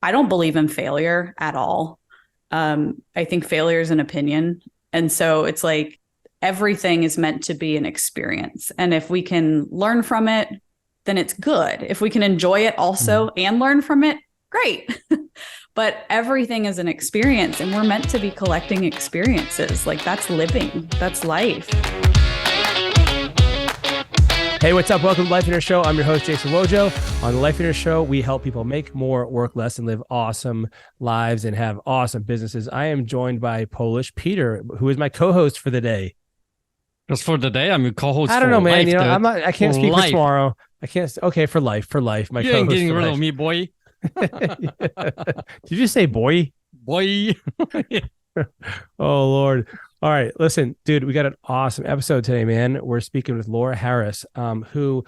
I don't believe in failure at all. I think failure is an opinion. And so it's like everything is meant to be an experience. And if we can learn from it, then it's good. If we can enjoy it also and learn from it, great. But everything is an experience, and we're meant to be collecting experiences. Like, that's living, that's life. Hey, what's up? Welcome to Life Inner Show. I'm your host, Jason Wojo. On the Life Inner Show, we help people make more, work less, and live awesome lives and have awesome businesses. I am joined by Polish Peter, who is my co-host for the day. Just for the day? I'm your co-host. I don't know, man. Life, you know, dude. I can't speak for tomorrow. I can't. Okay, for life. My You co-host ain't getting for rid life. of me, boy. Did you just say boy? Boy. Oh, Lord. All right, listen, dude, we got an awesome episode today, man. We're speaking with Lora Harris, who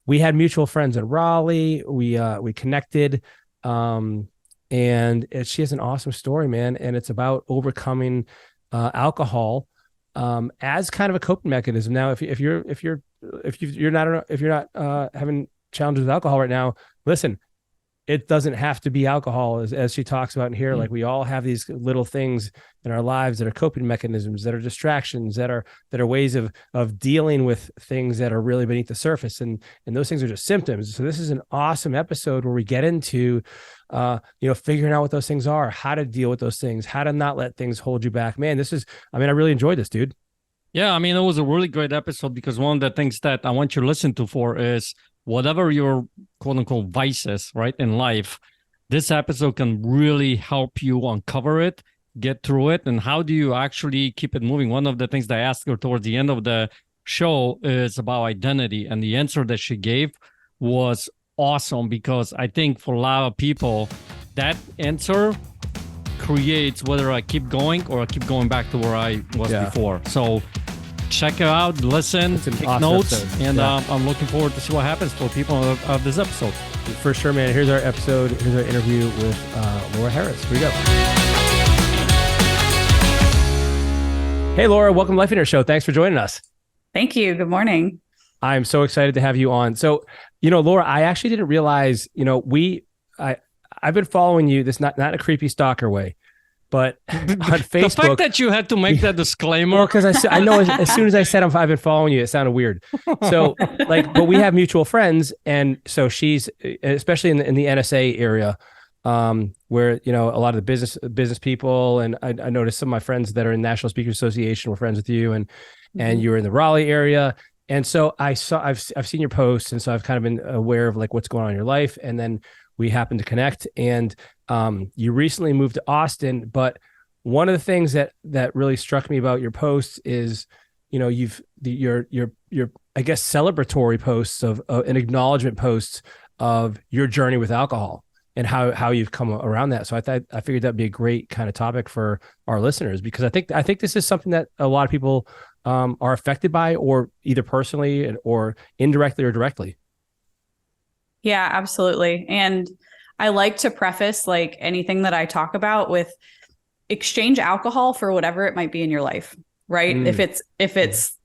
we had mutual friends in Raleigh. We connected, and she has an awesome story, man. And it's about overcoming alcohol as kind of a coping mechanism. Now, if you're not having challenges with alcohol right now, listen. It doesn't have to be alcohol, as she talks about in here. Like, we all have these little things in our lives that are coping mechanisms, that are distractions, that are ways of dealing with things that are really beneath the surface, and those things are just symptoms. So this is an awesome episode where we get into figuring out what those things are, how to deal with those things, how to not let things hold you back. Man, I really enjoyed this, dude. Yeah, it was a really great episode, because one of the things that I want you to listen to for is whatever your quote unquote vices, right, in life, this episode can really help you uncover it, get through it. And how do you actually keep it moving? One of the things that I asked her towards the end of the show is about identity. And the answer that she gave was awesome, because I think for a lot of people, that answer creates whether I keep going or I keep going back to where I was before. So check it out, listen, take awesome notes, episode. And I'm looking forward to see what happens for people of this episode. For sure, man. Here's our episode. Here's our interview with Lora Harris. Here we go. Hey, Lora, welcome to Life Inner Show. Thanks for joining us. Thank you. Good morning. I'm so excited to have you on. So, Lora, I actually didn't realize, I've been following you, this not in a creepy stalker way, but on Facebook. The fact that you had to make that disclaimer. Well, because I know as soon as I said I've been following you, it sounded weird. So but we have mutual friends. And so she's, especially in the NSA area, where, a lot of the business people, and I noticed some of my friends that are in National Speakers Association were friends with you, and you were in the Raleigh area. And so I've seen your posts. And so I've kind of been aware of like what's going on in your life. And then we happened to connect, and you recently moved to Austin. But one of the things that really struck me about your posts is, your I guess celebratory posts of an acknowledgement posts of your journey with alcohol and how you've come around that. So I figured that'd be a great kind of topic for our listeners, because I think this is something that a lot of people are affected by, or either personally or indirectly or directly. Yeah, absolutely. And I like to preface like anything that I talk about with exchange alcohol for whatever it might be in your life, right? If it's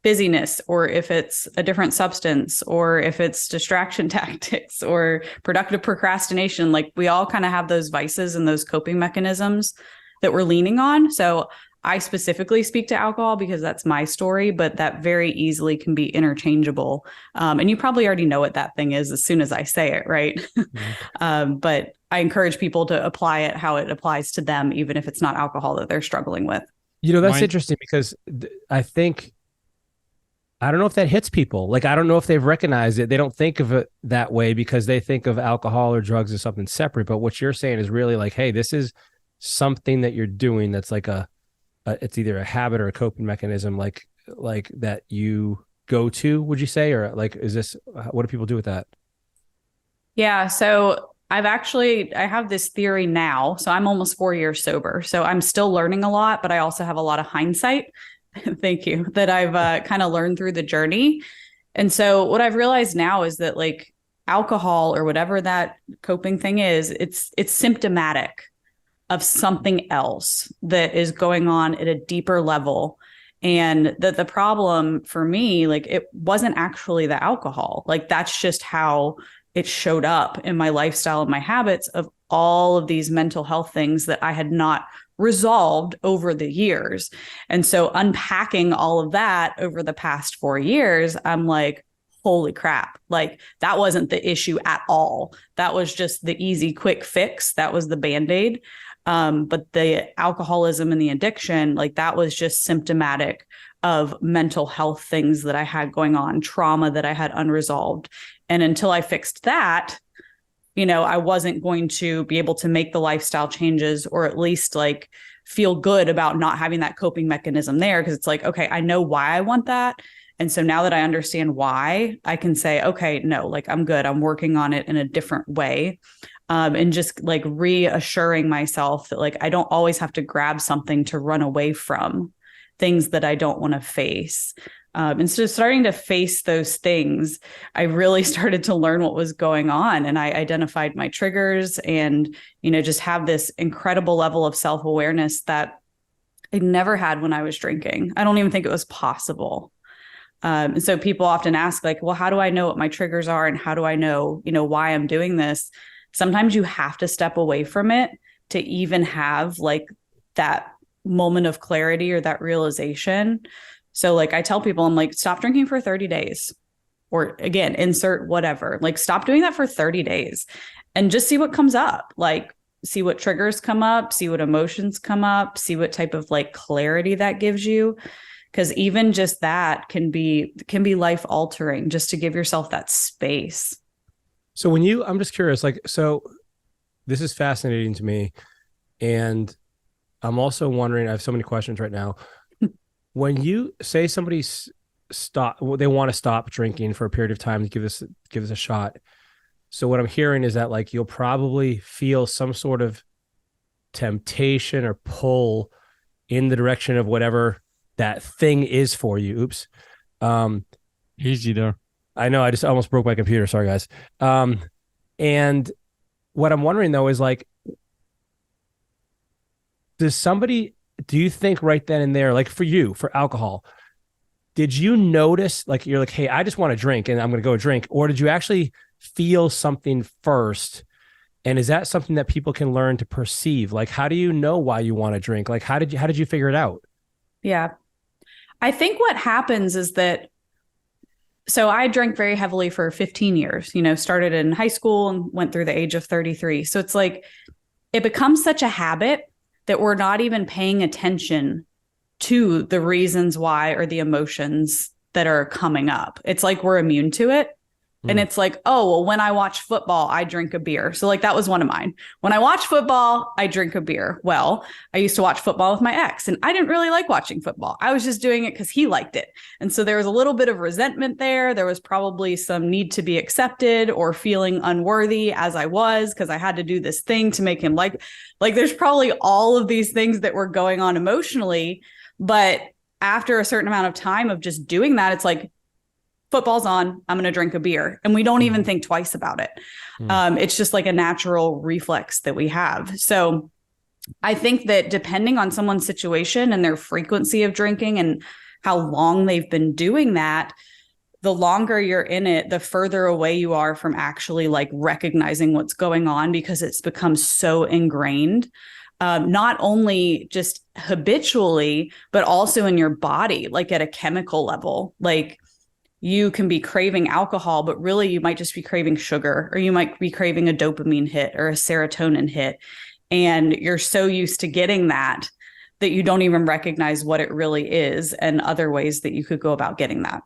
busyness, or if it's a different substance, or if it's distraction tactics or productive procrastination, like we all kind of have those vices and those coping mechanisms that we're leaning on. So I specifically speak to alcohol because that's my story, but that very easily can be interchangeable. And you probably already know what that thing is as soon as I say it, right? But I encourage people to apply it how it applies to them, even if it's not alcohol that they're struggling with. That's interesting, because I don't know if that hits people. Like, I don't know if they've recognized it. They don't think of it that way because they think of alcohol or drugs as something separate. But what you're saying is really like, hey, this is something that you're doing that's like it's either a habit or a coping mechanism, like that you go to, would you say? Or like, what do people do with that? Yeah. So I have this theory now. So I'm almost 4 years sober. So I'm still learning a lot, but I also have a lot of hindsight. Thank you. That I've kind of learned through the journey. And so what I've realized now is that like alcohol or whatever that coping thing is, it's symptomatic of something else that is going on at a deeper level. And that the problem for me, like, it wasn't actually the alcohol. Like, that's just how it showed up in my lifestyle and my habits of all of these mental health things that I had not resolved over the years. And so unpacking all of that over the past 4 years, I'm like, holy crap, like that wasn't the issue at all. That was just the easy, quick fix. That was the Band-Aid. But the alcoholism and the addiction, like that was just symptomatic of mental health things that I had going on, trauma that I had unresolved. And until I fixed that, I wasn't going to be able to make the lifestyle changes, or at least like feel good about not having that coping mechanism there. Cause it's like, okay, I know why I want that. And so now that I understand why, I can say, okay, no, like I'm good. I'm working on it in a different way. And just like reassuring myself that like I don't always have to grab something to run away from things that I don't want to face. And so starting to face those things, I really started to learn what was going on, and I identified my triggers and, just have this incredible level of self-awareness that I never had when I was drinking. I don't even think it was possible. And so people often ask like, well, how do I know what my triggers are? And how do I know, why I'm doing this? Sometimes you have to step away from it to even have like that moment of clarity or that realization. So like I tell people, I'm like, stop drinking for 30 days, or again, insert whatever, like stop doing that for 30 days and just see what comes up. Like see what triggers come up, see what emotions come up, see what type of like clarity that gives you. Because even just that can be life altering, just to give yourself that space. So I'm just curious, like, so this is fascinating to me. And I'm also wondering, I have so many questions right now. When you say somebody they want to stop drinking for a period of time to give this a shot. So what I'm hearing is that like, you'll probably feel some sort of temptation or pull in the direction of whatever that thing is for you. Oops. Easy there. I know, I just almost broke my computer. Sorry, guys. And what I'm wondering though is like, do you think right then and there, like for you, for alcohol, did you notice, like, you're like, hey, I just want to drink and I'm going to go drink? Or did you actually feel something first? And is that something that people can learn to perceive? Like, how do you know why you want to drink? Like, how did you figure it out? Yeah. I think what happens is that, so I drank very heavily for 15 years, started in high school and went through the age of 33. So it's like, it becomes such a habit that we're not even paying attention to the reasons why or the emotions that are coming up. It's like we're immune to it. And it's like, oh, well, when I watch football, I drink a beer. So like that was one of mine. When I watch football, I drink a beer. Well, I used to watch football with my ex and I didn't really like watching football. I was just doing it because he liked it. And so there was a little bit of resentment there. There was probably some need to be accepted or feeling unworthy as I was, because I had to do this thing to make him like there's probably all of these things that were going on emotionally. But after a certain amount of time of just doing that, it's like, football's on, I'm going to drink a beer. And we don't even think twice about it. It's just like a natural reflex that we have. So I think that depending on someone's situation and their frequency of drinking and how long they've been doing that, the longer you're in it, the further away you are from actually like recognizing what's going on, because it's become so ingrained. Not only just habitually, but also in your body, like at a chemical level. Like, you can be craving alcohol, but really you might just be craving sugar, or you might be craving a dopamine hit or a serotonin hit. And you're so used to getting that you don't even recognize what it really is and other ways that you could go about getting that.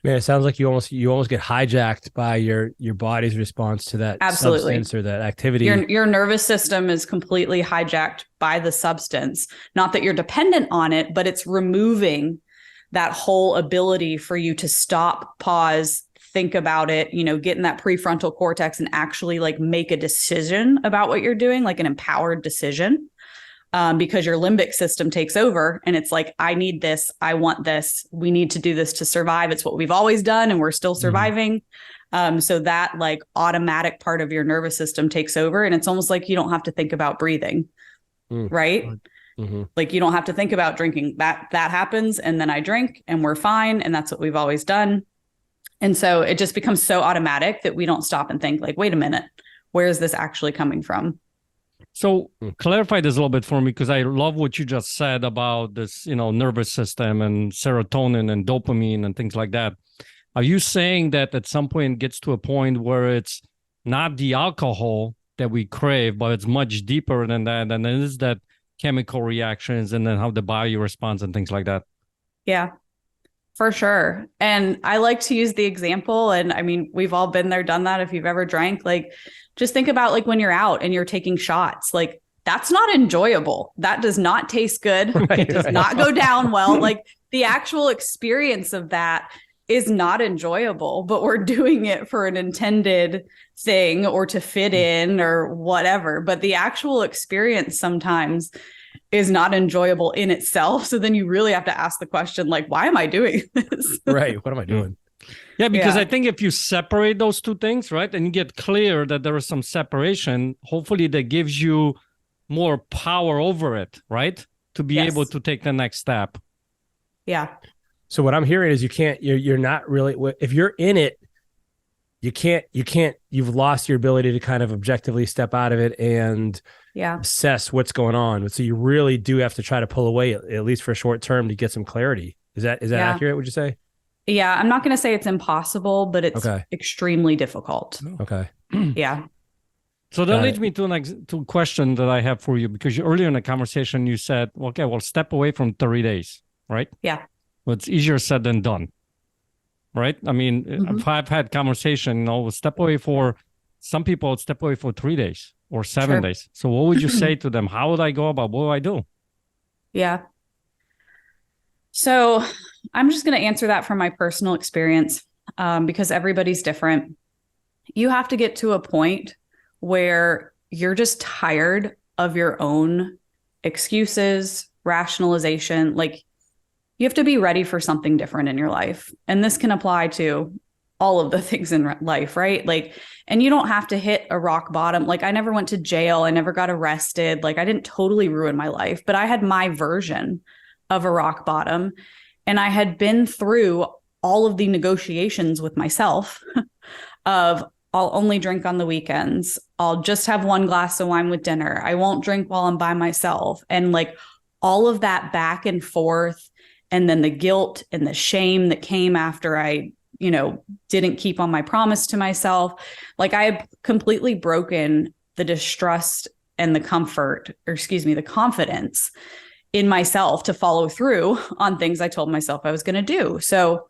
Man, it sounds like you almost get hijacked by your body's response to that substance or that activity. Your nervous system is completely hijacked by the substance. Not that you're dependent on it, but it's removing that whole ability for you to stop, pause, think about it, get in that prefrontal cortex and actually like make a decision about what you're doing, like an empowered decision, because your limbic system takes over and it's like, I need this. I want this. We need to do this to survive. It's what we've always done and we're still surviving. So that like automatic part of your nervous system takes over, and it's almost like you don't have to think about breathing, right? Mm-hmm. Like you don't have to think about drinking. That happens, and then I drink and we're fine, and that's what we've always done. And so it just becomes so automatic that we don't stop and think like, wait a minute, where is this actually coming from? So clarify this a little bit for me, because I love what you just said about this, nervous system and serotonin and dopamine and things like that. Are you saying that at some point it gets to a point where it's not the alcohol that we crave, but it's much deeper than that, and then it's that chemical reactions and then how the body responds and things like that? Yeah, for sure. And I like to use the example, and I mean, we've all been there, done that. If you've ever drank, like, just think about like when you're out and you're taking shots, like that's not enjoyable. That does not taste good. It does not go down well. Like the actual experience of that is not enjoyable, but we're doing it for an intended thing or to fit in or whatever. But the actual experience sometimes is not enjoyable in itself. So then you really have to ask the question, like, why am I doing this? Right. What am I doing? Yeah, because I think if you separate those two things, right, and you get clear that there is some separation, hopefully that gives you more power over it, right, to be able to take the next step. Yeah. So what I'm hearing is you're not really, if you're in it, you've lost your ability to kind of objectively step out of it and assess what's going on. So you really do have to try to pull away, at least for a short term, to get some clarity. Is that accurate, would you say? Yeah, I'm not going to say it's impossible, but it's extremely difficult. Okay. Yeah. So that leads me to a question that I have for you, because earlier in the conversation you said, okay, well, step away from 30 days, right? Yeah. Well, it's easier said than done, right? I mean, if I've had conversation, step away for some people, step away for 3 days or 7 days. So what would you say to them? How would I go about? What do I do? Yeah. So I'm just going to answer that from my personal experience, because everybody's different. You have to get to a point where you're just tired of your own excuses, rationalization. Like, you have to be ready for something different in your life. And this can apply to all of the things in life, right? Like, and you don't have to hit a rock bottom. Like, I never went to jail. I never got arrested. Like, I didn't totally ruin my life, but I had my version of a rock bottom. And I had been through all of the negotiations with myself of, I'll only drink on the weekends. I'll just have one glass of wine with dinner. I won't drink while I'm by myself. And like all of that back and forth. And then the guilt and the shame that came after I, didn't keep on my promise to myself. Like, I had completely broken the distrust and the the confidence in myself to follow through on things I told myself I was going to do. So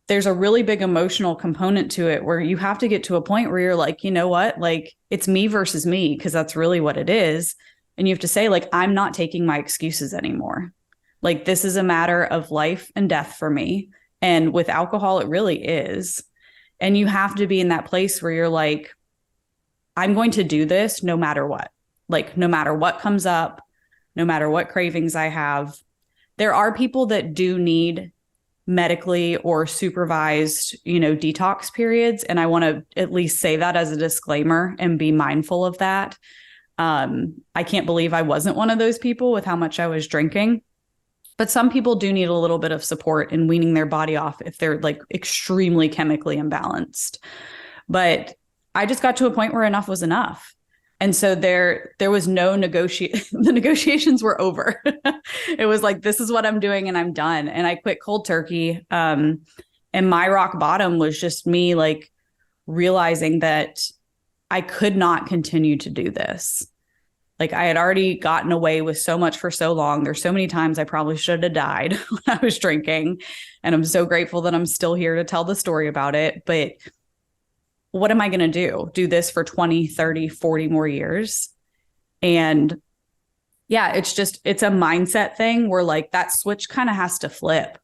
there's a really big emotional component to it where you have to get to a point where you're like, you know what, like, it's me versus me, because that's really what it is. And you have to say, like, I'm not taking my excuses anymore. Like, this is a matter of life and death for me. And with alcohol, it really is. And you have to be in that place where you're like, I'm going to do this no matter what. Like, no matter what comes up, no matter what cravings I have. There are people that do need medically or supervised, detox periods. And I want to at least say that as a disclaimer and be mindful of that. I can't believe I wasn't one of those people with how much I was drinking. But some people do need a little bit of support in weaning their body off if they're like extremely chemically imbalanced. But I just got to a point where enough was enough. And so there was no the negotiations were over. It was like, this is what I'm doing and I'm done. And I quit cold turkey. And my rock bottom was just me like realizing that I could not continue to do this. Like, I had already gotten away with so much for so long. There's so many times I probably should have died when I was drinking. And I'm so grateful that I'm still here to tell the story about it. But what am I going to do? Do this for 20, 30, 40 more years? And yeah, it's a mindset thing where like that switch kind of has to flip.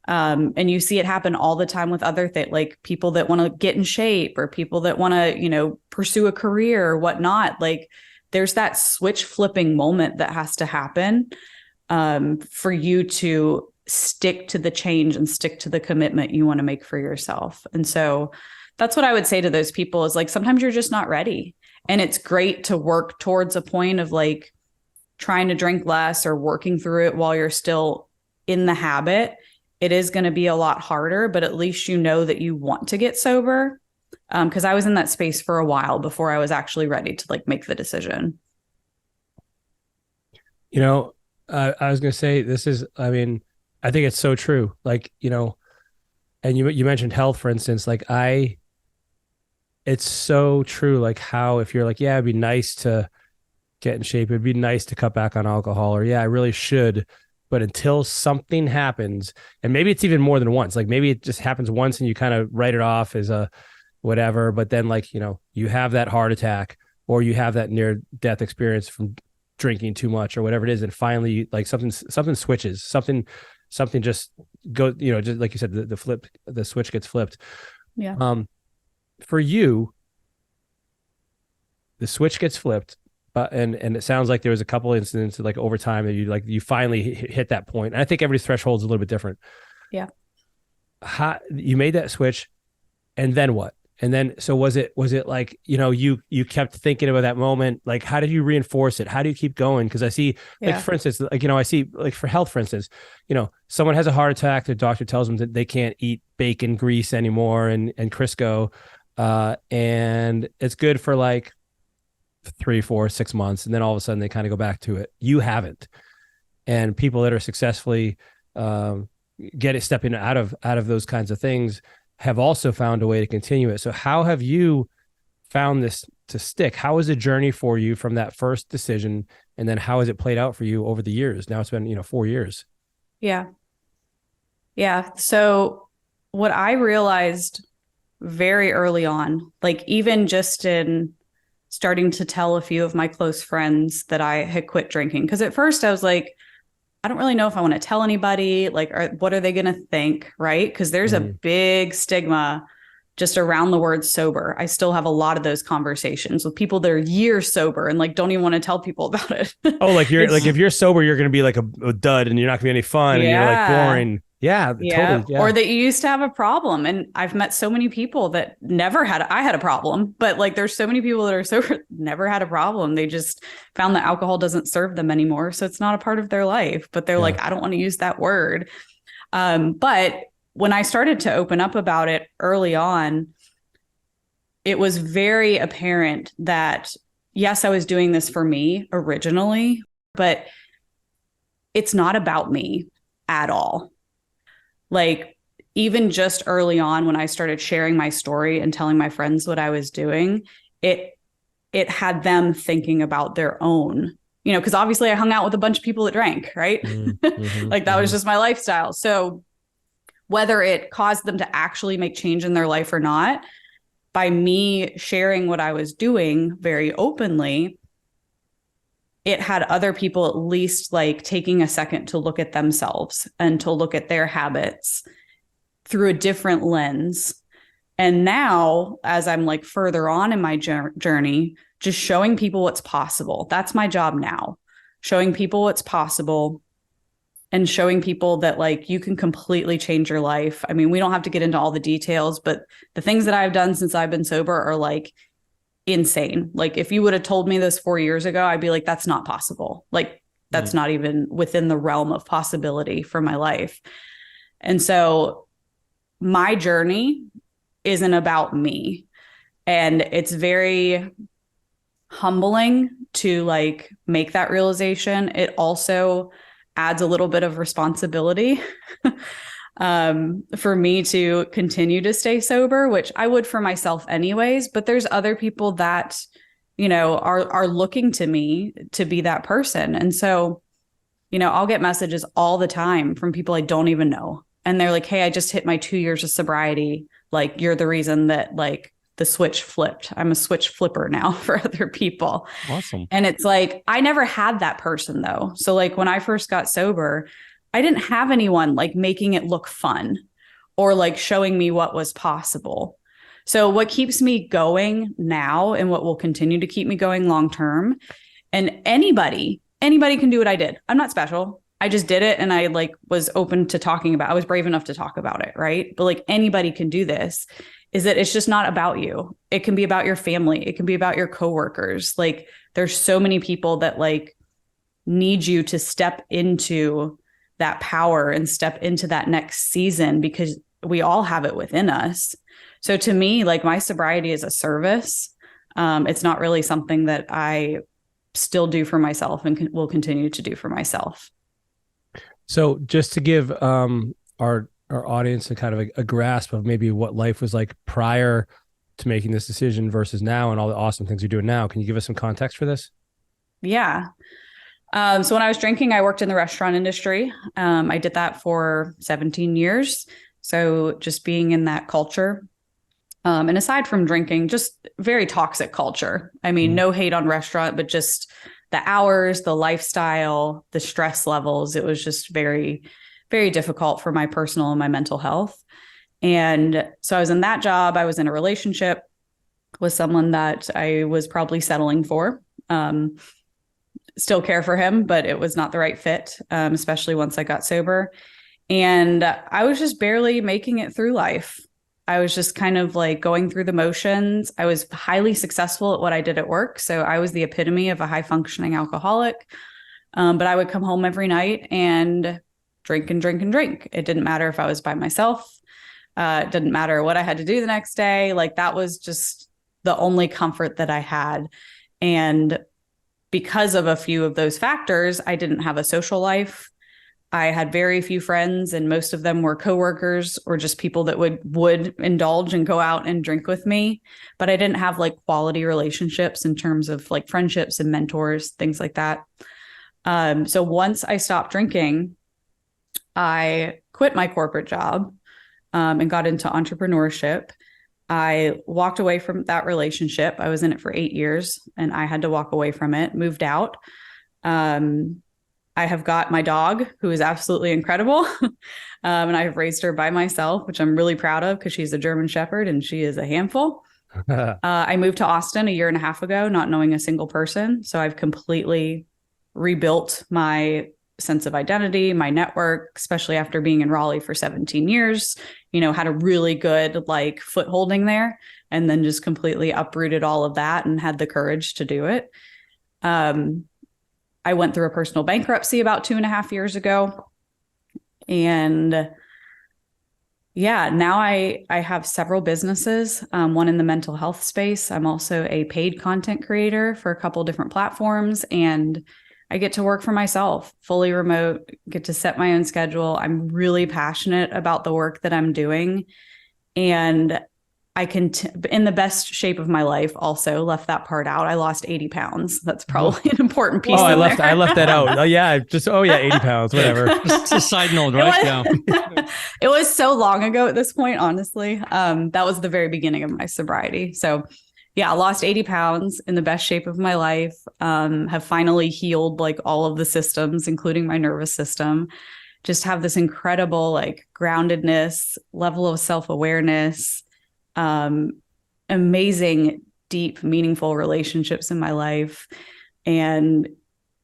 And you see it happen all the time with other things, like people that want to get in shape or people that want to, pursue a career or whatnot. Like, there's that switch flipping moment that has to happen for you to stick to the change and stick to the commitment you want to make for yourself. And so that's what I would say to those people is like, sometimes you're just not ready. And it's great to work towards a point of like trying to drink less or working through it while you're still in the habit. It is going to be a lot harder, but at least you know that you want to get sober. Because I was in that space for a while before I was actually ready to like make the decision. You know, I was going to say this is, I mean, I think it's so true. Like, you know, and you mentioned health, for instance, like it's so true. Like how, if you're like, yeah, it'd be nice to get in shape. It'd be nice to cut back on alcohol, or yeah, I really should. But until something happens, and maybe it's even more than once, like maybe it just happens once and you kind of write it off as a whatever. But then like, you know, you have that heart attack or you have that near death experience from drinking too much or whatever it is. And finally like something switches, something just go, you know, just like you said, the switch gets flipped. Yeah. For you, the switch gets flipped. But and it sounds like there was a couple incidents like over time that you finally hit that point. And I think everybody's threshold is a little bit different. Yeah. How you made that switch, and then what? And then so was it like, you know, you kept thinking about that moment? Like how did you reinforce it? How do you keep going? Because I see like for instance, like, you know, I see like for health, for instance, you know, someone has a heart attack, their doctor tells them that they can't eat bacon grease anymore and Crisco, and it's good for like 3, 4, 6 months, and then all of a sudden they kind of go back to it. You haven't. And people that are successfully stepping out of those kinds of things have also found a way to continue it. So how have you found this to stick? How was the journey for you from that first decision, and then how has it played out for you over the years? Now it's been, you know, 4 years. Yeah. So what I realized very early on, like even just in starting to tell a few of my close friends that I had quit drinking. Because at first I was like, I don't really know if I want to tell anybody, like, what are they going to think? Right. Because there's a big stigma just around the word sober. I still have a lot of those conversations with people that are years sober and like, don't even want to tell people about it. Oh, like you're like, if you're sober, you're going to be like a dud and you're not gonna be any fun and you're like boring. Yeah, totally. Yeah. Or that you used to have a problem. And I've met so many people that I had a problem, but like there's so many people that are sober, never had a problem. They just found that alcohol doesn't serve them anymore. So it's not a part of their life, but they're like, I don't want to use that word. But when I started to open up about it early on, it was very apparent that yes, I was doing this for me originally, but it's not about me at all. Like even just early on when I started sharing my story and telling my friends what I was doing, it had them thinking about their own, you know, because obviously I hung out with a bunch of people that drank, right? Like that was just my lifestyle. So whether it caused them to actually make change in their life or not, by me sharing what I was doing very openly, it had other people at least like taking a second to look at themselves and to look at their habits through a different lens. And now, as I'm like further on in my journey, just showing people what's possible. That's my job now, showing people what's possible and showing people that like you can completely change your life. I mean, we don't have to get into all the details, but the things that I've done since I've been sober are like insane. Like if you would have told me this 4 years ago, I'd be like, that's not possible. Like that's not even within the realm of possibility for my life. And so my journey isn't about me. And it's very humbling to like make that realization. It also adds a little bit of responsibility for me to continue to stay sober, which I would for myself anyways, but there's other people that, you know, are looking to me to be that person. And so, you know, I'll get messages all the time from people I don't even know. And they're like, hey, I just hit my 2 years of sobriety. Like you're the reason that like the switch flipped. I'm a switch flipper now for other people. Awesome. And it's like, I never had that person though. So like when I first got sober, I didn't have anyone like making it look fun or like showing me what was possible. So what keeps me going now and what will continue to keep me going long term, and anybody can do what I did. I'm not special. I just did it and I like was open to talking about, I was brave enough to talk about it. Right. But like anybody can do this, is that it's just not about you. It can be about your family. It can be about your coworkers. Like there's so many people that like need you to step into that power and step into that next season, because we all have it within us. So to me, like my sobriety is a service. It's not really something that I still do for myself and will continue to do for myself. So just to give our audience a kind of a grasp of maybe what life was like prior to making this decision versus now and all the awesome things you're doing now, can you give us some context for this? Yeah. So when I was drinking, I worked in the restaurant industry. I did that for 17 years. So just being in that culture. And aside from drinking, just very toxic culture. I mean, no hate on restaurant, but just the hours, the lifestyle, the stress levels. It was just very, very difficult for my personal and my mental health. And so I was in that job. I was in a relationship with someone that I was probably settling for. Still care for him, but it was not the right fit, especially once I got sober. And I was just barely making it through life. I was just kind of like going through the motions. I was highly successful at what I did at work. So I was the epitome of a high functioning alcoholic. But I would come home every night and drink and drink and drink. It didn't matter if I was by myself. It didn't matter what I had to do the next day. Like that was just the only comfort that I had. And because of a few of those factors, I didn't have a social life. I had very few friends, and most of them were coworkers or just people that would indulge and go out and drink with me. But I didn't have like quality relationships in terms of like friendships and mentors, things like that. So once I stopped drinking, I quit my corporate job and got into entrepreneurship. I walked away from that relationship. I was in it for 8 years and I had to walk away from it, moved out. I have got my dog, who is absolutely incredible. And I have raised her by myself, which I'm really proud of because she's a German Shepherd and she is a handful. I moved to Austin 1.5 years ago, not knowing a single person. So I've completely rebuilt my sense of identity, my network, especially after being in Raleigh for 17 years, had a really good like footholding there, and then just completely uprooted all of that and had the courage to do it. I went through a personal bankruptcy about 2.5 years ago. And yeah, now I have several businesses, one in the mental health space. I'm also a paid content creator for a couple different platforms, and I get to work for myself, fully remote, get to set my own schedule. I'm really passionate about the work that I'm doing. And I can, in the best shape of my life, also left that part out. I lost 80 pounds. That's probably an important piece. I left that out. 80 pounds, whatever. Just a side note, right? It was so long ago at this point, honestly. That was the very beginning of my sobriety. So yeah, I lost 80 pounds in the best shape of my life, have finally healed like all of the systems, including my nervous system. Just have this incredible like groundedness, level of self-awareness, amazing, deep, meaningful relationships in my life. And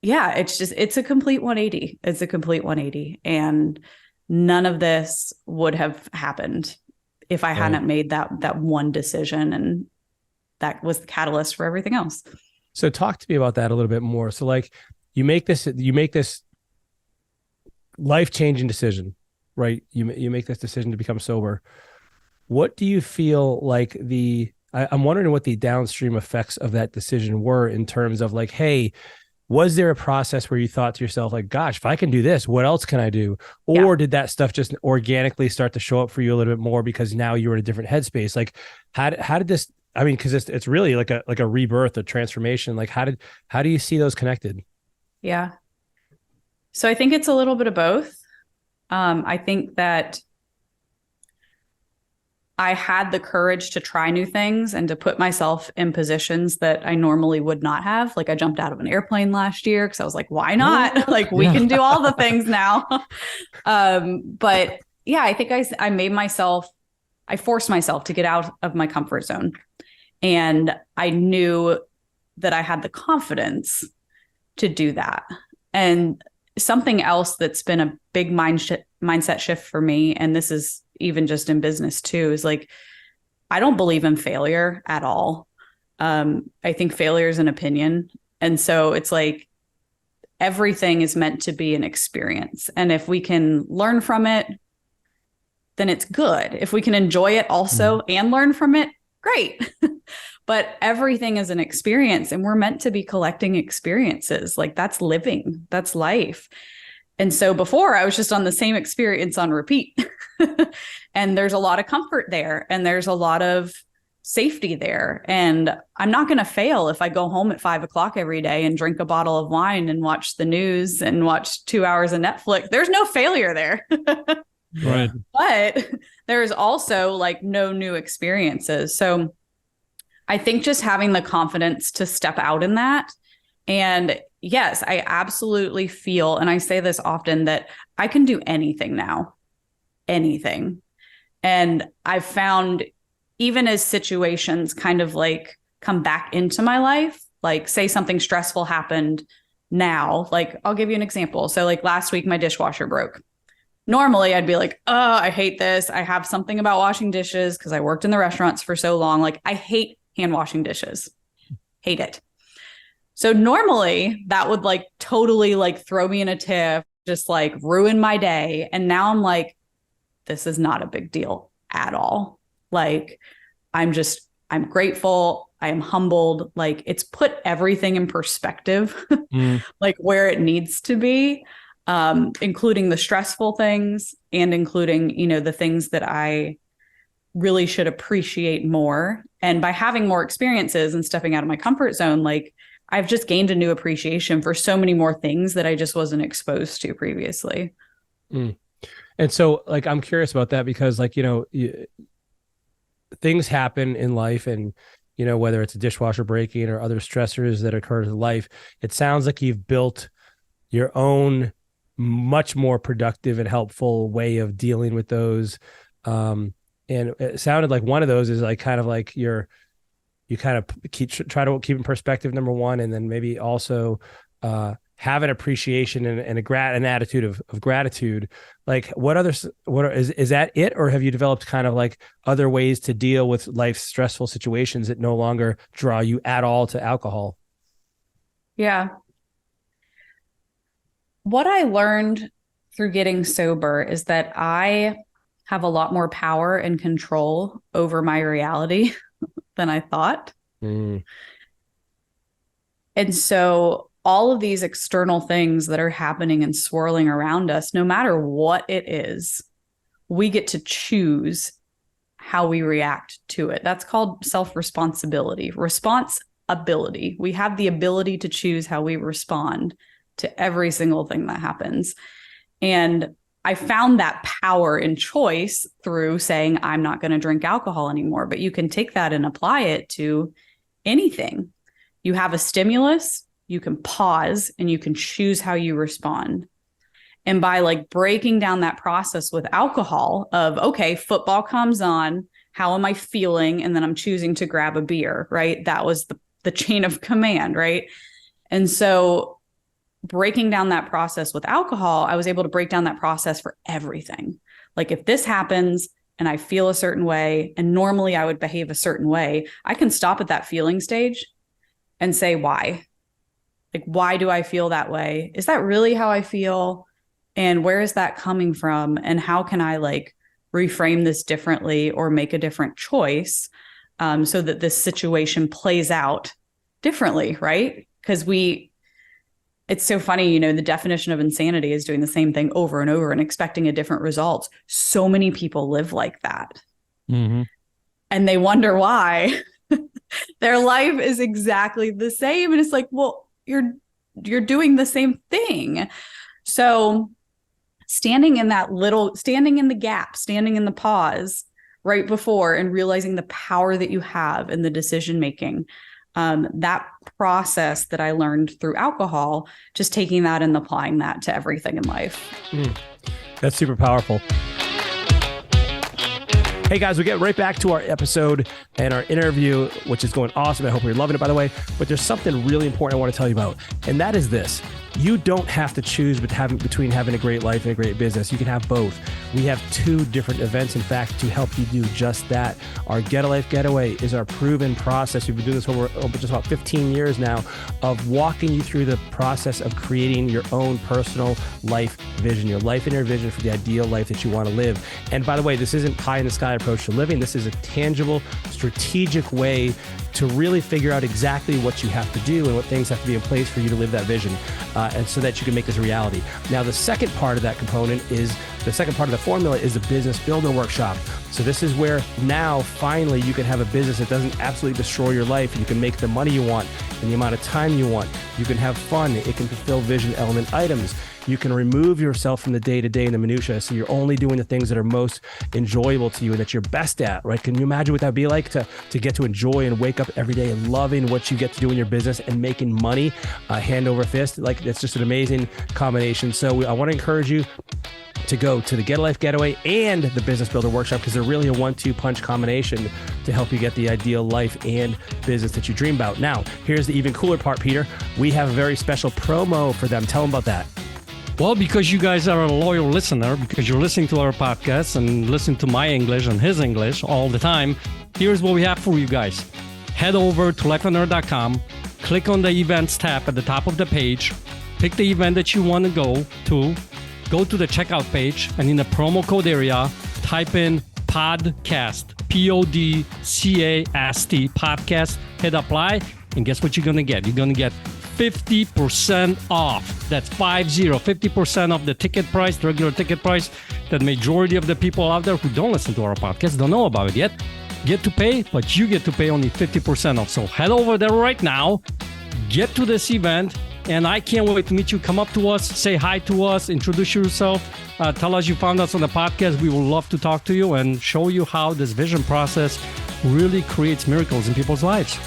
yeah, it's a complete 180. It's a complete 180. And none of this would have happened if I hadn't made that one decision. And that was the catalyst for everything else. So talk to me about that a little bit more. So like you make this life-changing decision, right? You make this decision to become sober. What do you feel like I'm wondering what the downstream effects of that decision were in terms of like, hey, was there a process where you thought to yourself like, gosh, if I can do this, what else can I do? Or did that stuff just organically start to show up for you a little bit more because now you're in a different headspace? Like how did this, I mean, because it's really like a rebirth, a transformation. Like how do you see those connected? Yeah. So I think it's a little bit of both. I think that I had the courage to try new things and to put myself in positions that I normally would not have. Like I jumped out of an airplane last year because I was like, why not? Like we can do all the things now. But yeah, I think I forced myself to get out of my comfort zone. And I knew that I had the confidence to do that. And something else that's been a big mindset shift for me, and this is even just in business too, is like, I don't believe in failure at all. I think failure is an opinion. And so it's like, everything is meant to be an experience. And if we can learn from it, then it's good. If we can enjoy it also and learn from it, great. But everything is an experience, and we're meant to be collecting experiences. Like, that's living, that's life. And so before, I was just on the same experience on repeat. And there's a lot of comfort there, and there's a lot of safety there. And I'm not going to fail if I go home at 5 o'clock every day and drink a bottle of wine and watch the news and watch 2 hours of Netflix. There's no failure there. Right. But there's also like no new experiences. So I think just having the confidence to step out in that. And yes, I absolutely feel, and I say this often, that I can do anything now, anything. And I've found, even as situations kind of like come back into my life, like say something stressful happened now, like I'll give you an example. So like last week, my dishwasher broke. Normally I'd be like, oh, I hate this. I have something about washing dishes because I worked in the restaurants for so long. Like, I hate hand washing dishes, hate it. So normally that would like totally like throw me in a tiff, just like ruin my day. And now I'm like, this is not a big deal at all. Like, I'm grateful. I am humbled. Like, it's put everything in perspective, like where it needs to be, including the stressful things and including, you know, the things that I really should appreciate more. And by having more experiences and stepping out of my comfort zone, like, I've just gained a new appreciation for so many more things that I just wasn't exposed to previously. And so, like, I'm curious about that because, like, you know, things happen in life, and, you know, whether it's a dishwasher breaking or other stressors that occur in life, it sounds like you've built your own much more productive and helpful way of dealing with those. And it sounded like one of those is like kind of like you kind of try to keep in perspective, number one, and then maybe also have an appreciation and an attitude of gratitude. Like, is that it, or have you developed kind of like other ways to deal with life's stressful situations that no longer draw you at all to alcohol? Yeah. What I learned through getting sober is that I have a lot more power and control over my reality than I thought. And so all of these external things that are happening and swirling around us, no matter what it is, we get to choose how we react to it. That's called self-responsibility. Responsibility. We have the ability to choose how we respond to every single thing that happens. And I found that power in choice through saying, I'm not going to drink alcohol anymore. But you can take that and apply it to anything. You have a stimulus, you can pause, and you can choose how you respond. And by like breaking down that process with alcohol of, okay, football comes on, how am I feeling? And then I'm choosing to grab a beer, right? That was the chain of command, right? And so breaking down that process with alcohol, I was able to break down that process for everything. Like, if this happens and I feel a certain way, and normally I would behave a certain way, I can stop at that feeling stage and say, why? Like, why do I feel that way? Is that really how I feel? And where is that coming from? And how can I like reframe this differently or make a different choice so that this situation plays out differently, right? Because it's so funny, you know, the definition of insanity is doing the same thing over and over and expecting a different result. So many people live like that. And they wonder why their life is exactly the same. And it's like, well, you're doing the same thing. So standing in the gap, standing in the pause right before and realizing the power that you have in the decision-making, that process that I learned through alcohol, just taking that and applying that to everything in life. That's super powerful. Hey guys, we get right back to our episode and our interview, which is going awesome. I hope you're loving it, by the way. But there's something really important I want to tell you about, and that is this. You don't have to choose between having a great life and a great business. You can have both. We have 2 different events, in fact, to help you do just that. Our Get a Life Getaway is our proven process. We've been doing this over just about 15 years now of walking you through the process of creating your own personal life vision, your life and your vision for the ideal life that you want to live. And by the way, this isn't pie in the sky approach to living. This is a tangible, strategic way to really figure out exactly what you have to do and what things have to be in place for you to live that vision, and so that you can make this a reality. Now, the second part of that component is, the second part of the formula is the Business Builder Workshop. So this is where now finally you can have a business that doesn't absolutely destroy your life. You can make the money you want in the amount of time you want. You can have fun. It can fulfill vision element items. You can remove yourself from the day-to-day and the minutia. So you're only doing the things that are most enjoyable to you and that you're best at, right? Can you imagine what that'd be like to get to enjoy and wake up every day loving what you get to do in your business and making money hand over fist? Like, that's just an amazing combination. So I want to encourage you to go to the Get a Life Getaway and the Business Builder Workshop, because they're really a 1-2 punch combination to help you get the ideal life and business that you dream about. Now, here's the even cooler part, Peter. We have a very special promo for them. Tell them about that. Well, because you guys are a loyal listener, because you're listening to our podcast and listening to my English and his English all the time, here's what we have for you guys. Head over to lifeandlearn.com, click on the events tab at the top of the page, pick the event that you want to go to the checkout page, and in the promo code area, type in podcast, PODCAST, podcast, hit apply, and guess what you're going to get? You're going to get 50% off. That's 50% off the ticket price, the regular ticket price that majority of the people out there who don't listen to our podcast don't know about it yet. Get to pay, but you get to pay only 50% off. So head over there right now, get to this event, and I can't wait to meet you. Come up to us, say hi to us, introduce yourself, tell us you found us on the podcast. We would love to talk to you and show you how this vision process really creates miracles in people's lives.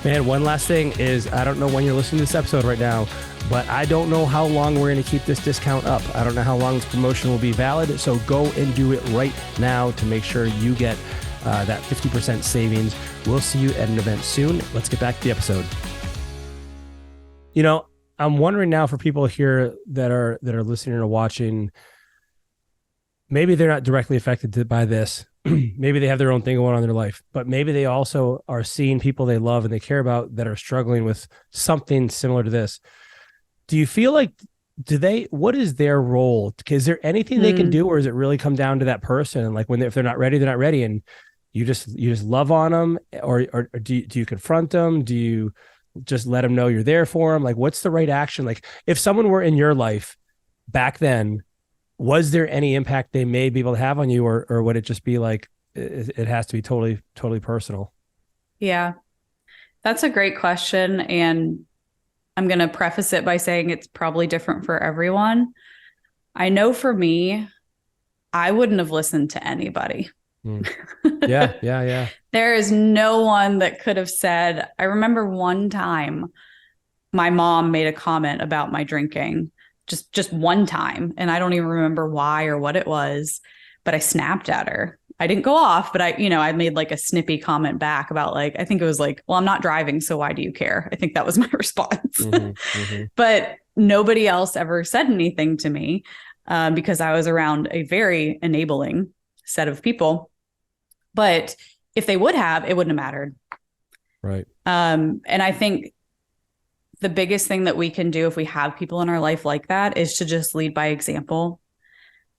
Man, one last thing is, I don't know when you're listening to this episode right now, but I don't know how long we're going to keep this discount up. I don't know how long this promotion will be valid. So go and do it right now to make sure you get that 50% savings. We'll see you at an event soon. Let's get back to the episode. You know, I'm wondering now, for people here that are listening or watching, maybe they're not directly affected by this. Maybe they have their own thing going on in their life, but maybe they also are seeing people they love and they care about that are struggling with something similar to this. Do you feel like, what is their role? Is there anything they can do, or does it really come down to that person? And like, if they're not ready, they're not ready, and you just love on them, or do you confront them? Do you just let them know you're there for them? Like, what's the right action? Like, if someone were in your life back then, was there any impact they may be able to have on you, or would it just be like, it has to be totally, totally personal? Yeah, that's a great question. And I'm going to preface it by saying it's probably different for everyone. I know for me, I wouldn't have listened to anybody. Yeah. There is no one that could have said, I remember one time my mom made a comment about my drinking, just one time. And I don't even remember why or what it was, but I snapped at her. I didn't go off, but I made like a snippy comment back about, like, I think it was like, well, I'm not driving, so why do you care? I think that was my response. But nobody else ever said anything to me because I was around a very enabling set of people. But if they would have, it wouldn't have mattered. Right. And I think the biggest thing that we can do if we have people in our life like that is to just lead by example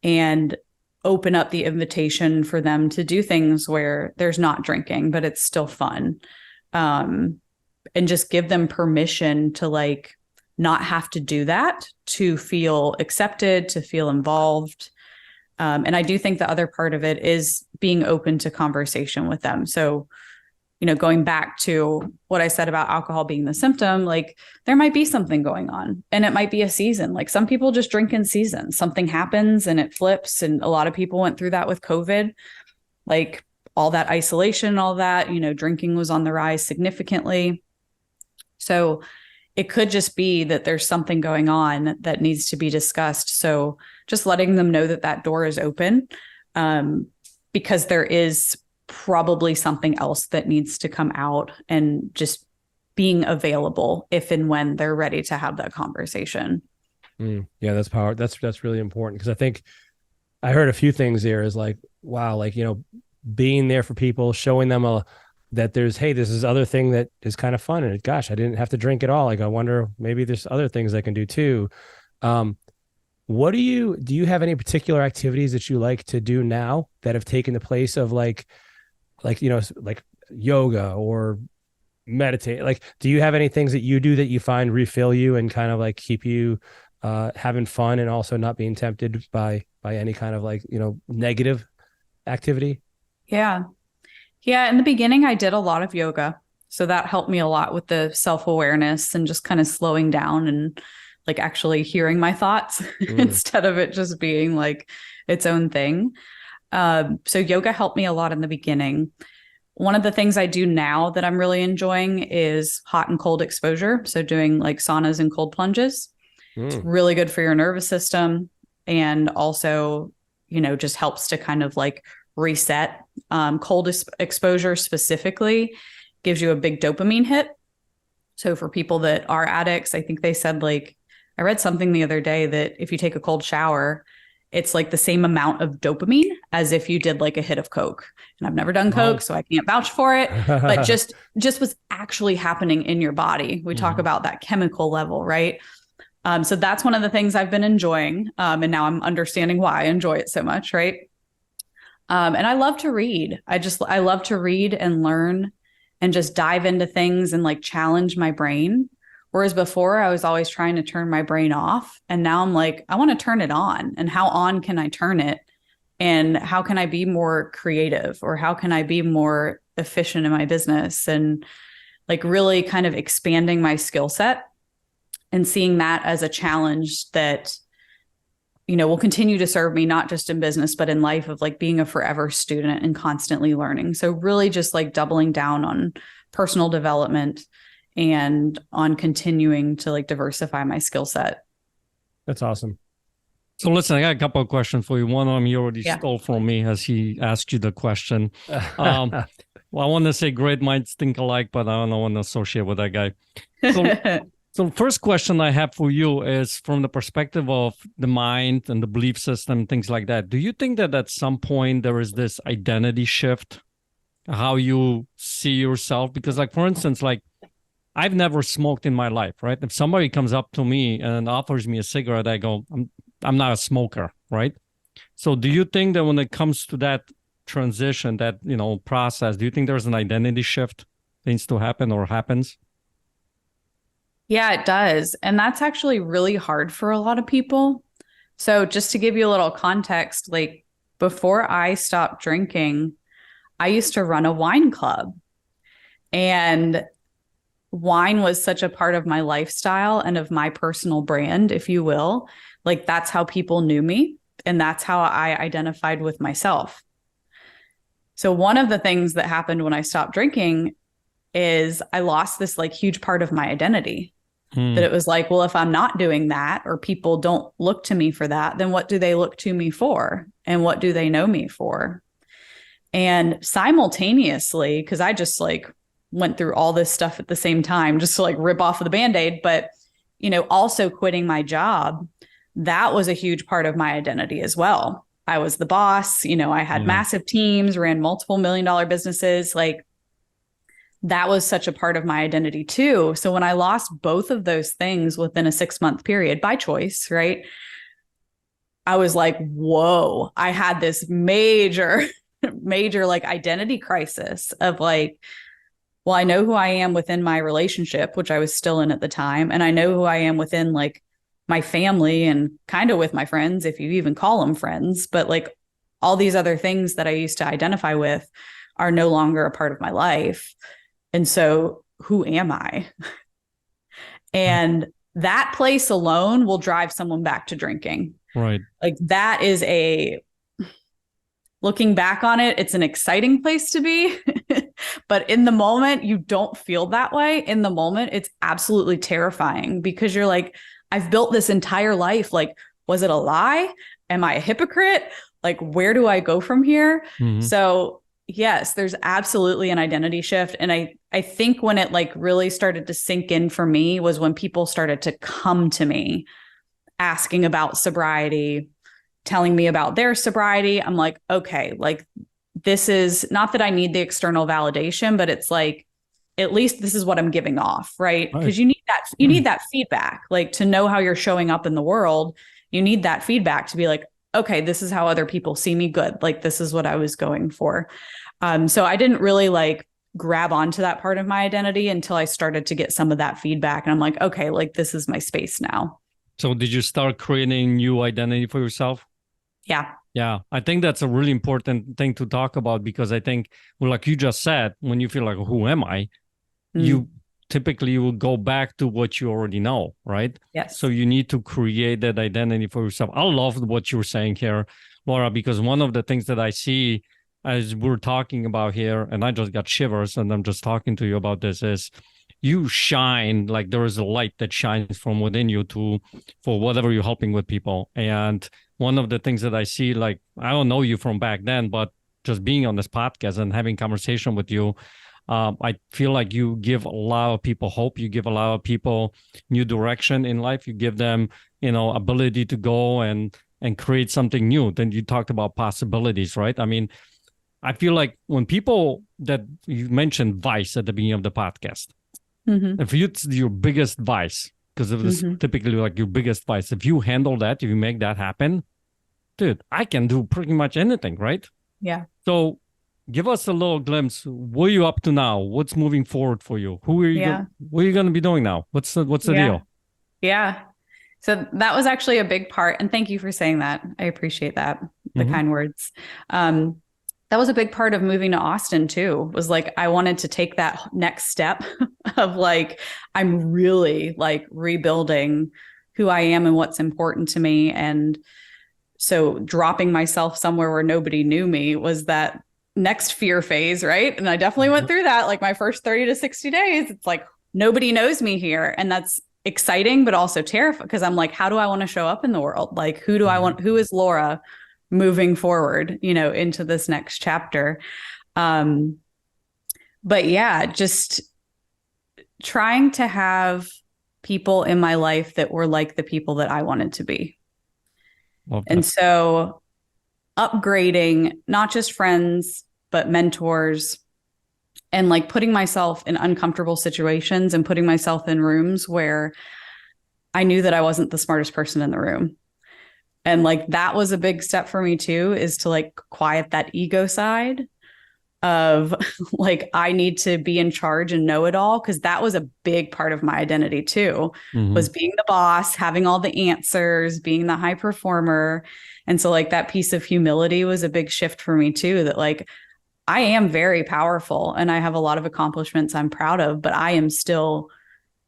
and open up the invitation for them to do things where there's not drinking, but it's still fun. And just give them permission to, like, not have to do that, to feel accepted, to feel involved. And I do think the other part of it is being open to conversation with them. So, going back to what I said about alcohol being the symptom, like, there might be something going on, and it might be a season. Like, some people just drink in season. Something happens and it flips. And a lot of people went through that with COVID, like all that isolation, all that, drinking was on the rise significantly. So it could just be that there's something going on that needs to be discussed. So just letting them know that door is open, because there is probably something else that needs to come out, and just being available if and when they're ready to have that conversation. Yeah, that's power. That's really important, because I think I heard a few things there is like, wow, like, being there for people, showing them that there's, hey, this is other thing that is kind of fun. And gosh, I didn't have to drink at all. Like, I wonder, maybe there's other things I can do too. What do you have any particular activities that you like to do now that have taken the place of like yoga or meditate? Like, do you have any things that you do that you find refill you and kind of like keep you having fun and also not being tempted by any kind of like, negative activity? Yeah. Yeah. In the beginning, I did a lot of yoga. So that helped me a lot with the self-awareness and just kind of slowing down and like actually hearing my thoughts instead of it just being like its own thing. So yoga helped me a lot in the beginning. One of the things I do now that I'm really enjoying is hot and cold exposure. So doing like saunas and cold plunges. It's really good for your nervous system. And also, just helps to kind of like reset. Cold exposure specifically gives you a big dopamine hit. So for people that are addicts, I think they said, like, I read something the other day that if you take a cold shower, it's like the same amount of dopamine as if you did like a hit of Coke. And I've never done Coke, so I can't vouch for it, but just what's actually happening in your body. We talk about that chemical level, right? So that's one of the things I've been enjoying. And now I'm understanding why I enjoy it so much, right? And I love to read. I love to read and learn and just dive into things and like challenge my brain. Whereas before I was always trying to turn my brain off. And now I'm like, I want to turn it on. And how on can I turn it? And how can I be more creative, or how can I be more efficient in my business? And like really kind of expanding my skill set and seeing that as a challenge that, will continue to serve me, not just in business, but in life, of like being a forever student and constantly learning. So really just like doubling down on personal development and on continuing to like diversify my skill set. That's awesome. So listen, I got a couple of questions for you. One of them you already stole from me as he asked you the question. Well, I want to say great minds think alike, but I don't want to associate with that guy. So first question I have for you is from the perspective of the mind and the belief system, things like that. Do you think that at some point there is this identity shift, how you see yourself? Because like, for instance, like I've never smoked in my life, right? If somebody comes up to me and offers me a cigarette, I go, I'm not a smoker, right? So do you think that when it comes to that transition, that, process, do you think there's an identity shift that needs to happen or happens? Yeah, it does. And that's actually really hard for a lot of people. So just to give you a little context, like before I stopped drinking, I used to run a wine club, and wine was such a part of my lifestyle and of my personal brand, if you will. Like that's how people knew me, and that's how I identified with myself. So one of the things that happened when I stopped drinking is I lost this like huge part of my identity. That it was like, well, if I'm not doing that, or people don't look to me for that, then what do they look to me for? And what do they know me for? And simultaneously, because I just like went through all this stuff at the same time, just to like rip off of the Band-Aid, but, also quitting my job, that was a huge part of my identity as well. I was the boss, I had massive teams, ran multiple $1 million businesses. Like that was such a part of my identity too. So when I lost both of those things within a 6-month period by choice, right? I was like, whoa, I had this major like identity crisis of like, well, I know who I am within my relationship, which I was still in at the time. And I know who I am within like my family and kind of with my friends, if you even call them friends, but like all these other things that I used to identify with are no longer a part of my life. And so who am I? And that place alone will drive someone back to drinking. Right. Like that is looking back on it, it's an exciting place to be. But in the moment, you don't feel that way. In the moment, it's absolutely terrifying because you're like, I've built this entire life. Like, was it a lie? Am I a hypocrite? Like, where do I go from here? So yes, there's absolutely an identity shift. And I think when it like really started to sink in for me was when people started to come to me asking about sobriety, telling me about their sobriety. I'm like, okay, like this is not that I need the external validation, but it's like, at least this is what I'm giving off, right? Because you need that feedback, like to know how you're showing up in the world. You need that feedback to be like, okay, this is how other people see me. Good. Like, this is what I was going for. So I didn't really like grab onto that part of my identity until I started to get some of that feedback. And I'm like, okay, like this is my space now. So did you start creating new identity for yourself? Yeah. Yeah, I think that's a really important thing to talk about, because I think, well, like you just said, when you feel like, who am I? You typically will go back to what you already know, right? Yes. So you need to create that identity for yourself. I love what you're saying here, Lora, because one of the things that I see as we're talking about here, and I just got shivers and I'm just talking to you about this, is you shine, like there is a light that shines from within you for whatever you're helping with people. And one of the things that I see, like, I don't know you from back then, but just being on this podcast and having conversation with you, I feel like you give a lot of people hope. You give a lot of people new direction in life. You give them, ability to go and create something new. Then you talked about possibilities, right? I mean, I feel like when people that you mentioned vice at the beginning of the podcast, if it's your biggest vice, because it was typically like your biggest vice, if you handle that, if you make that happen, dude, I can do pretty much anything, right? Yeah. So give us a little glimpse. What are you up to now? What's moving forward for you? What are you going to be doing now? What's the deal? Yeah. So that was actually a big part. And thank you for saying that. I appreciate that. The kind words. That was a big part of moving to Austin too, was like, I wanted to take that next step of like, I'm really like rebuilding who I am and what's important to me. And so dropping myself somewhere where nobody knew me was that next fear phase, right? And I definitely went through that. Like my first 30 to 60 days, it's like, nobody knows me here. And that's exciting, but also terrifying, because I'm like, how do I want to show up in the world? Like, who is Lora moving forward, into this next chapter? But yeah, just trying to have people in my life that were like the people that I wanted to be. And so upgrading not just friends, but mentors, and like putting myself in uncomfortable situations and putting myself in rooms where I knew that I wasn't the smartest person in the room. And like, that was a big step for me too, is to like quiet that ego side of like, I need to be in charge and know it all. Cause that was a big part of my identity too, was being the boss, having all the answers, being the high performer. And so like that piece of humility was a big shift for me too, that like, I am very powerful and I have a lot of accomplishments I'm proud of, but I am still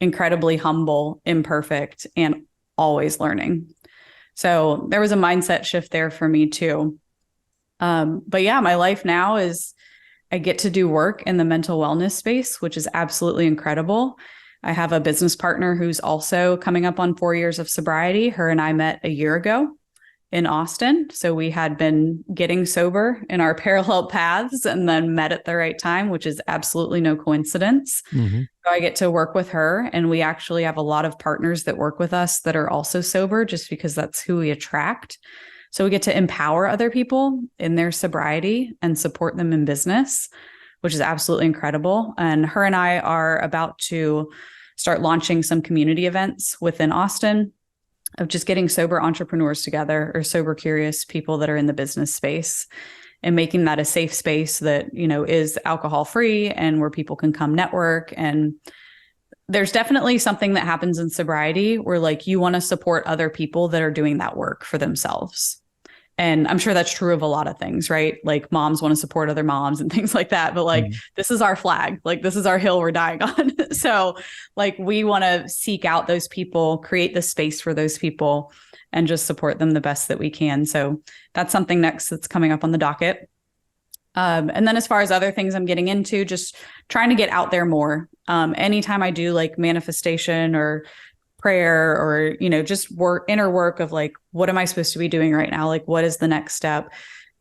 incredibly humble, imperfect, and always learning. So there was a mindset shift there for me too. But yeah, my life now is I get to do work in the mental wellness space, which is absolutely incredible. I have a business partner who's also coming up on 4 years of sobriety. Her and I met a year ago in Austin. So we had been getting sober in our parallel paths and then met at the right time, which is absolutely no coincidence. So I get to work with her, and we actually have a lot of partners that work with us that are also sober, just because that's who we attract. So we get to empower other people in their sobriety and support them in business, which is absolutely incredible. And her and I are about to start launching some community events within Austin of just getting sober entrepreneurs together, or sober curious people that are in the business space, and making that a safe space that, is alcohol free and where people can come network. And there's definitely something that happens in sobriety where like you want to support other people that are doing that work for themselves. And I'm sure that's true of a lot of things, right? Like moms want to support other moms and things like that. But like, this is our flag. Like, this is our hill we're dying on. So like, we want to seek out those people, create the space for those people, and just support them the best that we can. So that's something next that's coming up on the docket. And then as far as other things I'm getting into, just trying to get out there more. Anytime I do like manifestation or prayer, or, just inner work of like, what am I supposed to be doing right now? Like, what is the next step?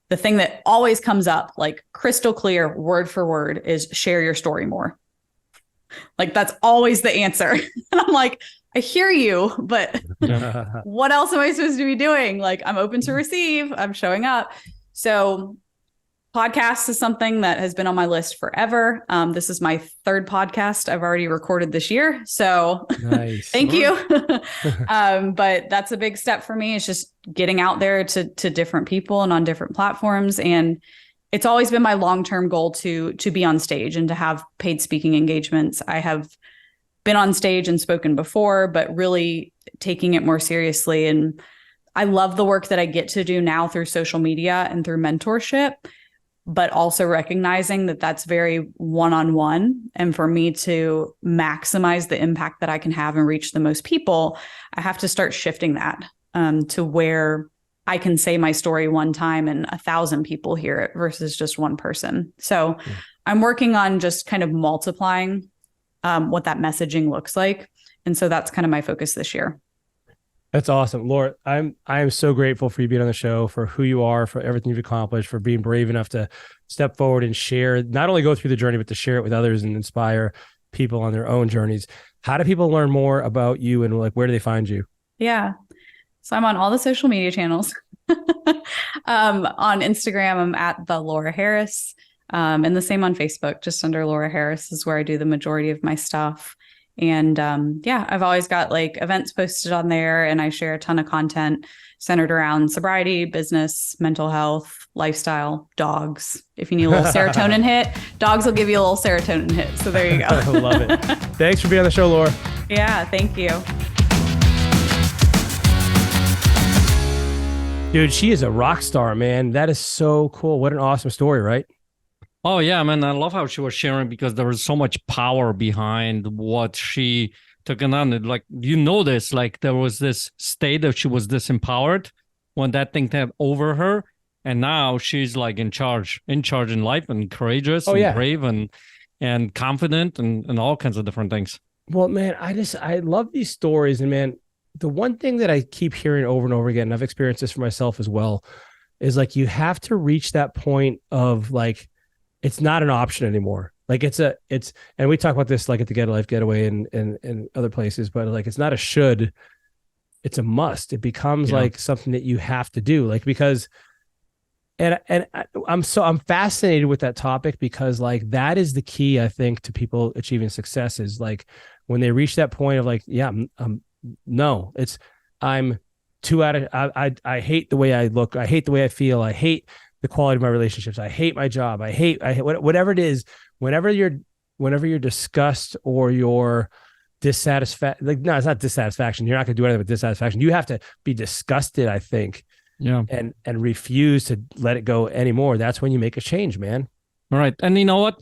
The thing that always comes up, like crystal clear, word for word, is share your story more. Like, that's always the answer. And I'm like, I hear you, but what else am I supposed to be doing? Like, I'm open to receive, I'm showing up. So podcast is something that has been on my list forever. This is my third podcast I've already recorded this year. So Nice. thank you. But that's a big step for me. It's just getting out there to different people and on different platforms. And it's always been my long-term goal to be on stage and to have paid speaking engagements. I have been on stage and spoken before, but really taking it more seriously. And I love the work that I get to do now through social media and through mentorship, but also recognizing that that's very one-on-one. And for me to maximize the impact that I can have and reach the most people, I have to start shifting that to where I can say my story one time and 1,000 people hear it versus just one person. So I'm working on just kind of multiplying what that messaging looks like. And so that's kind of my focus this year. That's awesome. Lora, I am so grateful for you being on the show, for who you are, for everything you've accomplished, for being brave enough to step forward and share, not only go through the journey, but to share it with others and inspire people on their own journeys. How do people learn more about you, and like, where do they find you? Yeah. So I'm on all the social media channels. On Instagram, I'm at the Lora Harris, and the same on Facebook, just under Lora Harris is where I do the majority of my stuff. And yeah, I've always got like events posted on there, and I share a ton of content centered around sobriety, business, mental health, lifestyle, dogs. If you need a little serotonin hit, dogs will give you a little serotonin hit. So there you go. I love it. Thanks for being on the show, Lora. Yeah, thank you. Dude, she is a rock star, man. That is so cool. What an awesome story, right? Oh, yeah, man. I love how she was sharing, because there was so much power behind what she took on. Like, you notice, like, there was this state that she was disempowered when that thing came over her. And now she's like in charge in life, and courageous and brave and confident and all kinds of different things. Well, man, I love these stories. And man, the one thing that I keep hearing over and over again, and I've experienced this for myself as well, is like, you have to reach that point of like, it's not an option anymore. Like and we talk about this like at the Get a Life Getaway and other places, but like, it's not a should, it's a must. It becomes like something that you have to do, like, because, and I'm fascinated with that topic, because like, that is the key, I think, to people achieving success, is like when they reach that point of like, no, I'm too out of, I hate the way I look. I hate the way I feel. I hate the quality of my relationships. I hate my job. I hate whatever it is. Whenever you're disgust or you're dissatisfied, like, no, it's not dissatisfaction. You're not going to do anything with dissatisfaction. You have to be disgusted, I think. Yeah. And refuse to let it go anymore. That's when you make a change, man. All right. And you know what?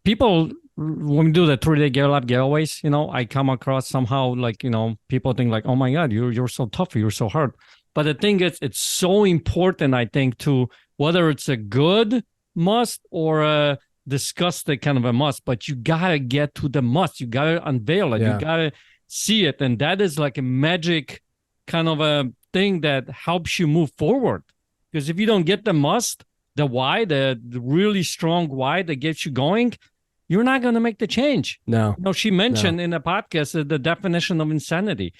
People, when we do the 3-day Get a Life Getaways, I come across somehow like, people think like, oh my God, you're so tough. You're so hard. But the thing is, it's so important, I think, to whether it's a good must or a disgusting kind of a must, but you got to get to the must. You got to unveil it. Yeah. You got to see it. And that is like a magic kind of a thing that helps you move forward. Because if you don't get the must, the why, the really strong why that gets you going, you're not going to make the change. No. She mentioned in the podcast the definition of insanity.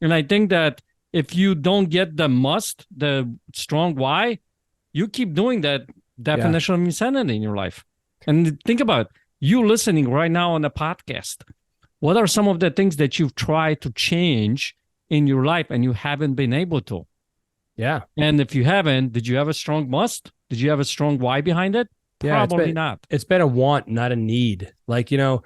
And I think that if you don't get the must, the strong why, you keep doing that definition of insanity in your life. And think about you listening right now on the podcast. What are some of the things that you've tried to change in your life and you haven't been able to? Yeah. And if you haven't, did you have a strong must? Did you have a strong why behind it? Yeah, Probably not. It's been a want, not a need. Like, but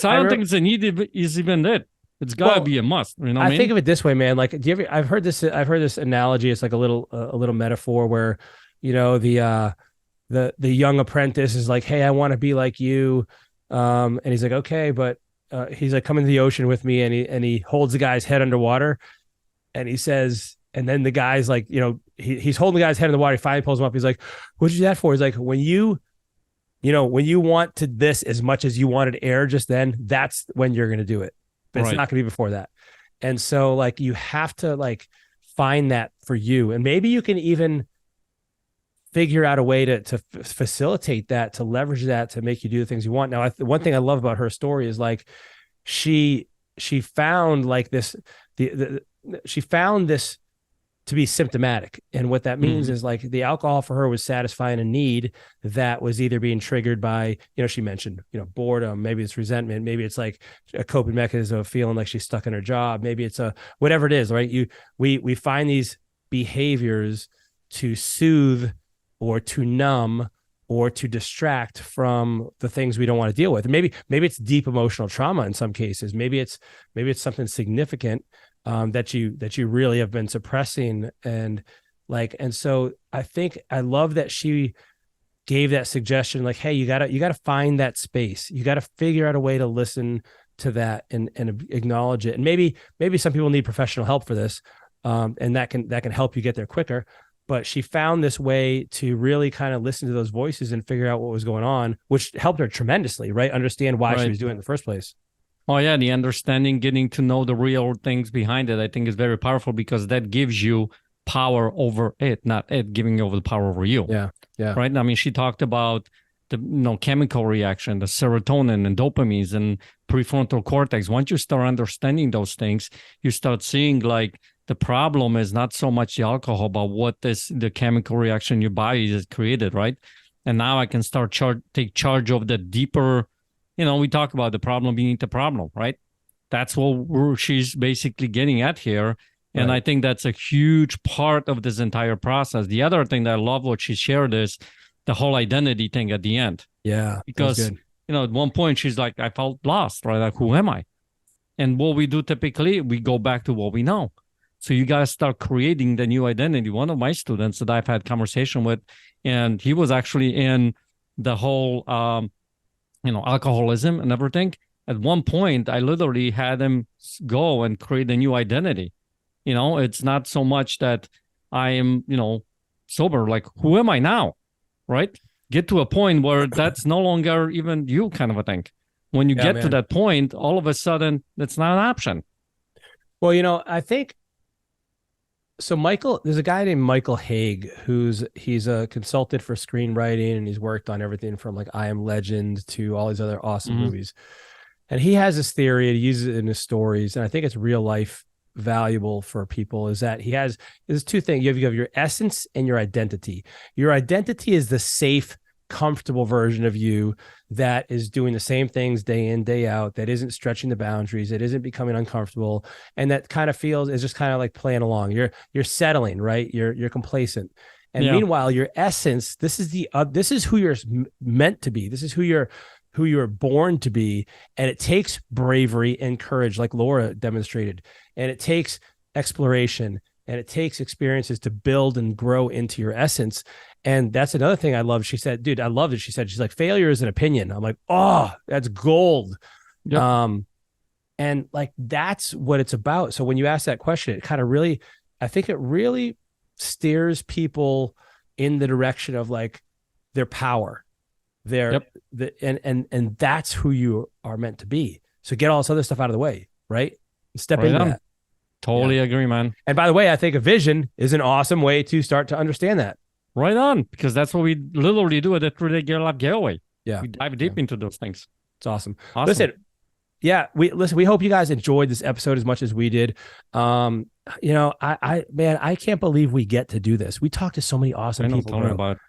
I don't think it's a need is even it. It's got to be a must. You know what I mean? think of it this way, man. Like, I've heard this analogy. It's like a little metaphor where, the young apprentice is like, hey, I want to be like you. And he's like, okay, but he's like, come into the ocean with me. And he holds the guy's head underwater, and he says, and then the guy's like, he's holding the guy's head in the water. He finally pulls him up. He's like, what'd you do that for? He's like, when you want to this as much as you wanted air just then, that's when you're going to do it. But it's not going to be before that. And so like, you have to like find that for you. And maybe you can even figure out a way to facilitate that, to leverage that, to make you do the things you want. Now, one thing I love about her story is like she found like this, she found this to be symptomatic. And what that means is like the alcohol for her was satisfying a need that was either being triggered by, she mentioned, boredom, maybe it's resentment, maybe it's like a coping mechanism of feeling like she's stuck in her job. Maybe it's whatever it is, right? We find these behaviors to soothe or to numb or to distract from the things we don't want to deal with. And maybe it's deep emotional trauma in some cases. Maybe it's something significant that you really have been suppressing. And so I think I love that she gave that suggestion, like, hey, you gotta find that space. You gotta figure out a way to listen to that and acknowledge it. And maybe some people need professional help for this. And that can help you get there quicker. But she found this way to really kind of listen to those voices and figure out what was going on, which helped her tremendously, right? Understand why she was doing it in the first place. Oh, yeah. The understanding, getting to know the real things behind it, I think is very powerful because that gives you power over it, not it giving over the power over you. Yeah. Yeah. Right. I mean, she talked about the chemical reaction, the serotonin and dopamines and prefrontal cortex. Once you start understanding those things, you start seeing like the problem is not so much the alcohol, but what is the chemical reaction in your body is created, right? And now I can start take charge of the deeper, we talk about the problem beneath the problem, right? That's what she's basically getting at here. And I think that's a huge part of this entire process. The other thing that I love what she shared is the whole identity thing at the end. Yeah. Because, at one point she's like, I felt lost, right? Like, who am I? And what we do typically, we go back to what we know. So you got to start creating the new identity. One of my students that I've had conversation with, and he was actually in the whole, alcoholism and everything. At one point, I literally had him go and create a new identity. It's not so much that I am, sober. Like, who am I now? Right? Get to a point where that's no longer even you kind of a thing. When you get to that point, all of a sudden, that's not an option. Well, I think, so there's a guy named Michael Haig he's a consultant for screenwriting, and he's worked on everything from like I Am Legend to all these other awesome movies. And he has this theory, and he uses it in his stories, and I think it's real life valuable for people, is that there's two things. You have your essence and your identity. Your identity is the safe, comfortable version of you that is doing the same things day in, day out, that isn't stretching the boundaries, that isn't becoming uncomfortable, and that kind of is just kind of like playing along. You're settling, right? You're complacent. And meanwhile, your essence, this is who you're meant to be. This is who you're born to be. And it takes bravery and courage, like Lora demonstrated. And it takes exploration, and it takes experiences to build and grow into your essence. And that's another thing I love. She said, dude, I loved it. She's like, failure is an opinion. I'm like, oh, that's gold. Yep. And like, that's what it's about. So when you ask that question, it kind of really, I think it really steers people in the direction of like their power, and that's who you are meant to be. So get all this other stuff out of the way, right? Step into that. Totally agree, man. And by the way, I think a vision is an awesome way to start to understand that. Right on, because that's what we literally do at the 3-day Gear Lab Getaway. Yeah, we dive deep into those things. It's awesome. Listen, we hope you guys enjoyed this episode as much as we did. I can't believe we get to do this. We talk to so many awesome people. Tell me about it.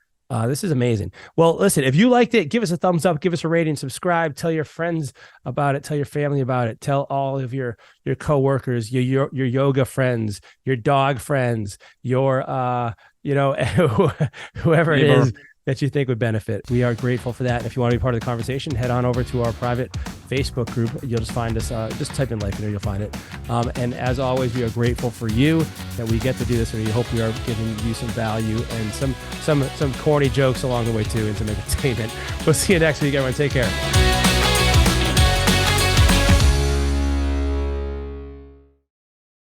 This is amazing. Well, listen, if you liked it, give us a thumbs up, give us a rating, subscribe, tell your friends about it, tell your family about it, tell all of your coworkers, your yoga friends, your dog friends, your whoever it is that you think would benefit. We are grateful for that. If you want to be part of the conversation, head on over to our private Facebook group. You'll just find us, just type in Life, and you'll find it. And as always, we are grateful for you that we get to do this, and we hope we are giving you some value and some corny jokes along the way too, and some entertainment. We'll see you next week, everyone. Take care.